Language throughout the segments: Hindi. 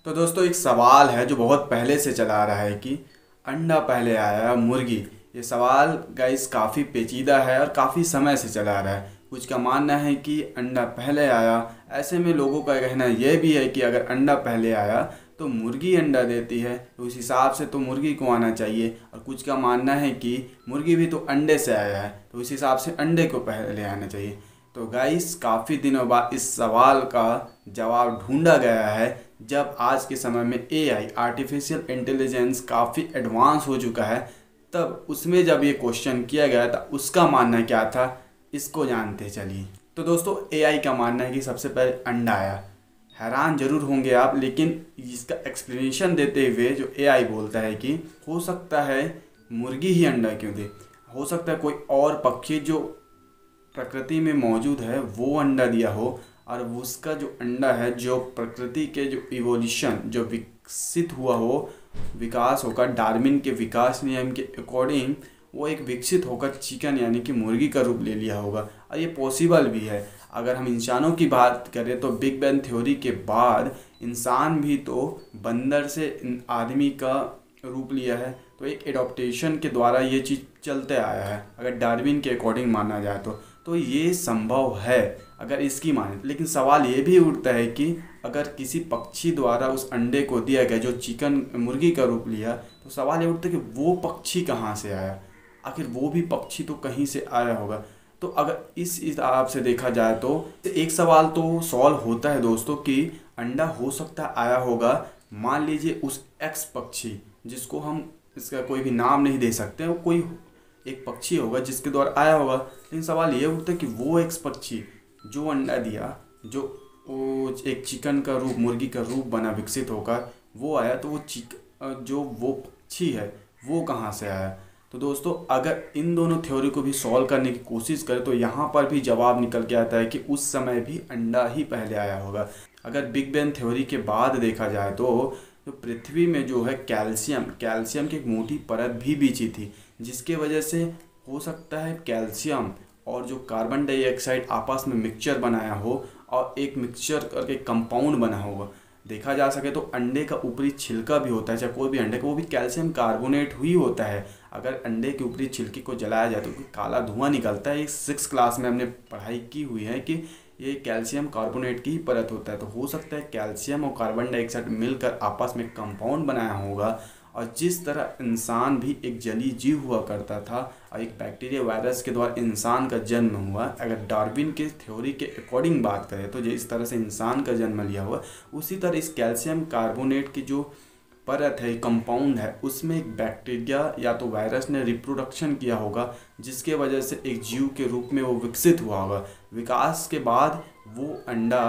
तो दोस्तों एक सवाल है जो बहुत पहले से चला आ रहा है कि अंडा पहले आया मुर्गी। ये सवाल गाइस काफ़ी पेचीदा है और काफ़ी समय से चला आ रहा है। कुछ का मानना है कि अंडा पहले आया, ऐसे में लोगों का कहना यह भी है कि अगर अंडा पहले आया तो मुर्गी अंडा देती है, तो उस हिसाब से तो मुर्गी को आना चाहिए। और कुछ का मानना है कि मुर्गी भी तो अंडे से आया है, तो उस हिसाब से अंडे को पहले आना चाहिए। तो गाइस काफ़ी दिनों बाद इस सवाल का जवाब ढूंढा गया है, जब आज के समय में एआई आर्टिफिशियल इंटेलिजेंस काफ़ी एडवांस हो चुका है। तब उसमें जब ये क्वेश्चन किया गया था, उसका मानना क्या था, इसको जानते चलिए। तो दोस्तों एआई का मानना है कि सबसे पहले अंडा आया। हैरान जरूर होंगे आप, लेकिन इसका एक्सप्लेनेशन देते हुए जो एआई बोलता है कि हो सकता है मुर्गी ही अंडा क्यों दे, हो सकता है कोई और पक्षी जो प्रकृति में मौजूद है वो अंडा दिया हो, और उसका जो अंडा है जो प्रकृति के जो इवोल्यूशन जो विकसित हुआ हो, विकास होकर डार्विन के विकास नियम के अकॉर्डिंग वो एक विकसित होकर चिकन यानी कि मुर्गी का रूप ले लिया होगा। और ये पॉसिबल भी है। अगर हम इंसानों की बात करें तो बिग बैंग थ्योरी के बाद इंसान भी तो बंदर से आदमी का रूप लिया है, तो एक एडॉप्टेशन के द्वारा ये चीज़ चलते आया है। अगर डार्विन के अकॉर्डिंग माना जाए तो ये संभव है अगर इसकी माने। लेकिन सवाल ये भी उठता है कि अगर किसी पक्षी द्वारा उस अंडे को दिया गया जो चिकन मुर्गी का रूप लिया, तो सवाल ये उठता है कि वो पक्षी कहाँ से आया, आखिर वो भी पक्षी तो कहीं से आया होगा। तो अगर इस हिसाब से देखा जाए तो एक सवाल तो सॉल्व होता है दोस्तों कि अंडा हो सकता आया होगा, मान लीजिए उस एक्स पक्षी जिसको हम इसका कोई भी नाम नहीं दे सकते, वो कोई एक पक्षी होगा जिसके द्वारा आया होगा। लेकिन सवाल ये उठता है कि वो एक पक्षी जो अंडा दिया, जो वो एक चिकन का रूप मुर्गी का रूप बना विकसित होकर वो आया, तो वो पक्षी है वो कहाँ से आया। तो दोस्तों अगर इन दोनों थ्योरी को भी सॉल्व करने की कोशिश करें तो यहाँ पर भी जवाब निकल के आता है कि उस समय भी अंडा ही पहले आया होगा। अगर बिग बैंग थ्योरी के बाद देखा जाए तो पृथ्वी में जो है कैल्शियम की एक मोटी परत भी बिछी थी, जिसके वजह से हो सकता है कैल्शियम और जो कार्बन डाइऑक्साइड आपस में मिक्सचर बनाया हो और एक मिक्सचर करके कंपाउंड बना होगा। देखा जा सके तो अंडे का ऊपरी छिलका भी होता है, चाहे कोई भी अंडे का, वो भी कैल्शियम कार्बोनेट ही होता है। अगर अंडे के ऊपरी छिलके को जलाया जाए तो काला धुआं निकलता है। 6th क्लास में हमने पढ़ाई की हुई है कि ये कैल्शियम कार्बोनेट की ही परत होता है। तो हो सकता है कैल्शियम और कार्बन डाइऑक्साइड मिलकर आपस में कंपाउंड बनाया होगा। और जिस तरह इंसान भी एक जलीय जीव हुआ करता था और एक बैक्टीरिया वायरस के द्वारा इंसान का जन्म हुआ, अगर डार्विन के थ्योरी के अकॉर्डिंग बात करें तो जिस तरह से इंसान का जन्म लिया हुआ, उसी तरह इस कैल्शियम कार्बोनेट की जो परत है, कंपाउंड है, उसमें एक बैक्टीरिया या तो वायरस ने रिप्रोडक्शन किया होगा, जिसके वजह से एक जीव के रूप में वो विकसित हुआ होगा। विकास के बाद वो अंडा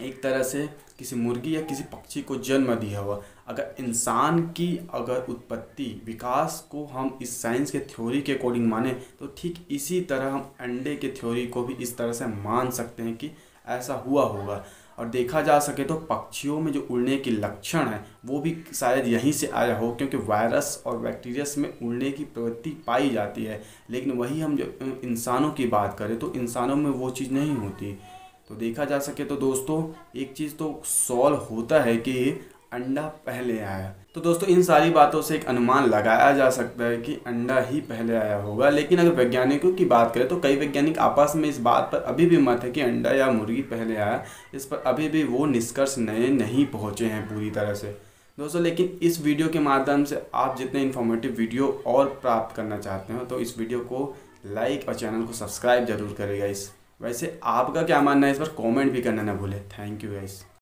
एक तरह से किसी मुर्गी या किसी पक्षी को जन्म दिया हुआ। अगर इंसान की अगर उत्पत्ति विकास को हम इस साइंस के थ्योरी के अकॉर्डिंग माने तो ठीक इसी तरह हम अंडे के थ्योरी को भी इस तरह से मान सकते हैं कि ऐसा हुआ होगा। और देखा जा सके तो पक्षियों में जो उड़ने की लक्षण है वो भी शायद यहीं से आया हो, क्योंकि वायरस और बैक्टीरियस में उड़ने की प्रवृत्ति पाई जाती है। लेकिन वही हम जो इंसानों की बात करें तो इंसानों में वो चीज़ नहीं होती। तो देखा जा सके तो दोस्तों एक चीज़ तो सॉल्व होता है कि अंडा पहले आया। तो दोस्तों इन सारी बातों से एक अनुमान लगाया जा सकता है कि अंडा ही पहले आया होगा। लेकिन अगर वैज्ञानिकों की बात करें तो कई वैज्ञानिक आपस में इस बात पर अभी भी मत है कि अंडा या मुर्गी पहले आया। इस पर अभी भी वो निष्कर्ष नए नहीं पहुँचे हैं पूरी तरह से दोस्तों। लेकिन इस वीडियो के माध्यम से आप जितने इन्फॉर्मेटिव वीडियो और प्राप्त करना चाहते हो तो इस वीडियो को लाइक और चैनल को सब्सक्राइब जरूर करेगा। वैसे आपका क्या मानना है इस पर कमेंट भी करना ना भूलें। Thank you guys.